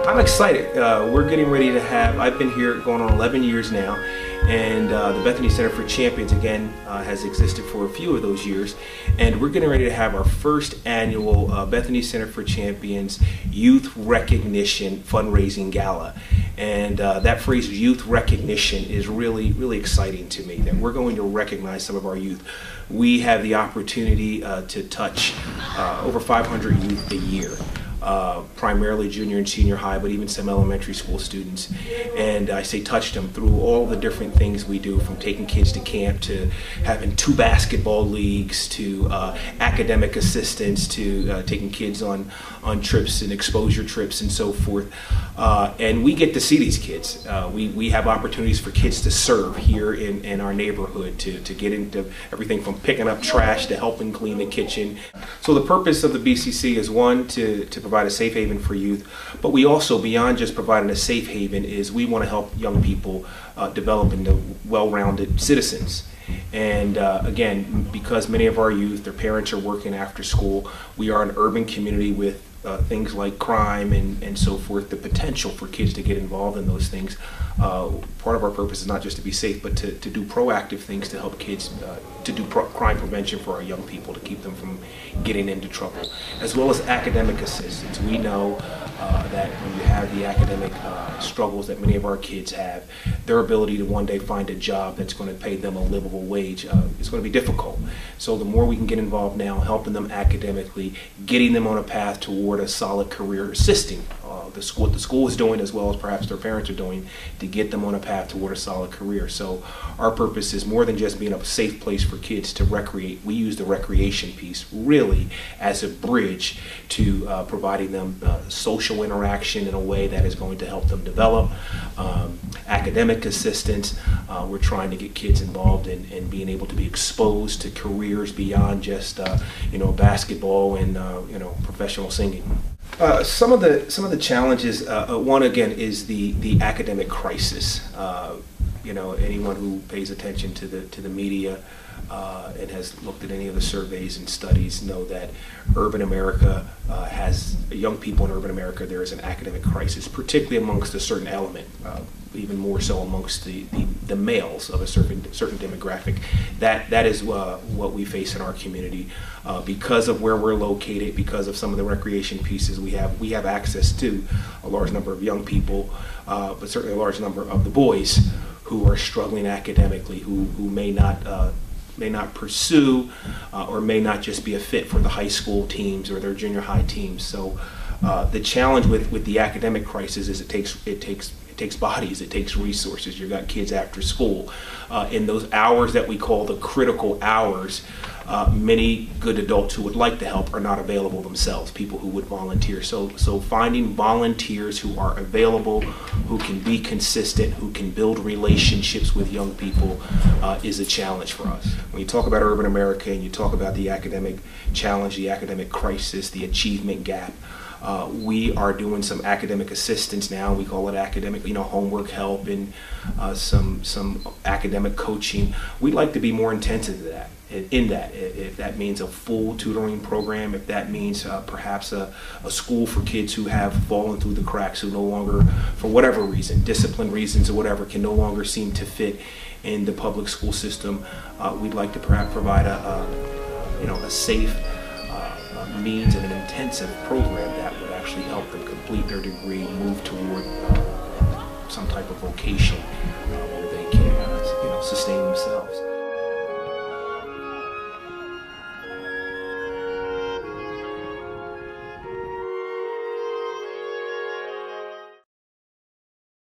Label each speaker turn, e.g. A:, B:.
A: I'm excited. We're getting ready to have, I've been here going on 11 years now, and the Bethany Center for Champions, again, has existed for a few of those years, and we're getting ready to have our first annual Bethany Center for Champions Youth Recognition Fundraising Gala. And that phrase, youth recognition, is really exciting to me, that we're going to recognize some of our youth. We have the opportunity to touch over 500 youth a year. Primarily junior and senior high, but even some elementary school students. And I say touch them through all the different things we do, from taking kids to camp, to having 2 basketball leagues, to academic assistance, to taking kids on trips and exposure trips and so forth. And we get to see these kids. We have opportunities for kids to serve here in our neighborhood, to get into everything from picking up trash to helping clean the kitchen. So the purpose of the BCC is, one, to provide a safe haven for youth, but we also, beyond just providing a safe haven, is we want to help young people develop into well-rounded citizens. And again, because many of our youth, their parents are working after school, we are an urban community with things like crime and so forth, the potential for kids to get involved in those things. Part of our purpose is not just to be safe, but to do proactive things to help kids, to do crime prevention for our young people, to keep them from getting into trouble, as well as academic assistance. We know that when you have the academic struggles that many of our kids have, their ability to one day find a job that's going to pay them a livable wage is going to be difficult. So the more we can get involved now, helping them academically, getting them on a path toward a solid career, assisting what the school is doing, as well as perhaps their parents are doing, to get them on a path toward a solid career. So our purpose is more than just being a safe place for kids to recreate. We use the recreation piece really as a bridge to providing them social interaction in a way that is going to help them develop, academic assistance. We're trying to get kids involved in being able to be exposed to careers beyond just basketball and professional singing. Some of the challenges, one again is the academic crisis. Anyone who pays attention to the media and has looked at any of the surveys and studies know that urban America has, young people in urban America, there is an academic crisis, particularly amongst a certain element, even more so amongst the males of a certain demographic. That is what we face in our community. Because of where we're located, because of some of the recreation pieces we have access to a large number of young people, but certainly a large number of the boys who are struggling academically, who may not pursue or may not just be a fit for the high school teams or their junior high teams. So the challenge with the academic crisis is it takes bodies, it takes resources. You've got kids after school. In those hours that we call the critical hours, many good adults who would like to help are not available themselves, people who would volunteer. So finding volunteers who are available, who can be consistent, who can build relationships with young people is a challenge for us. When you talk about urban America and you talk about the academic challenge, the academic crisis, the achievement gap, we are doing some academic assistance now. We call it academic, homework help and some academic coaching. We'd like to be more intensive to that. In that, if that means a full tutoring program, if that means perhaps a school for kids who have fallen through the cracks, who no longer, for whatever reason, discipline reasons or whatever, can no longer seem to fit in the public school system, we'd like to perhaps provide a safe means and an intensive program that would actually help them complete their degree, move toward some type of vocation where they can sustain themselves.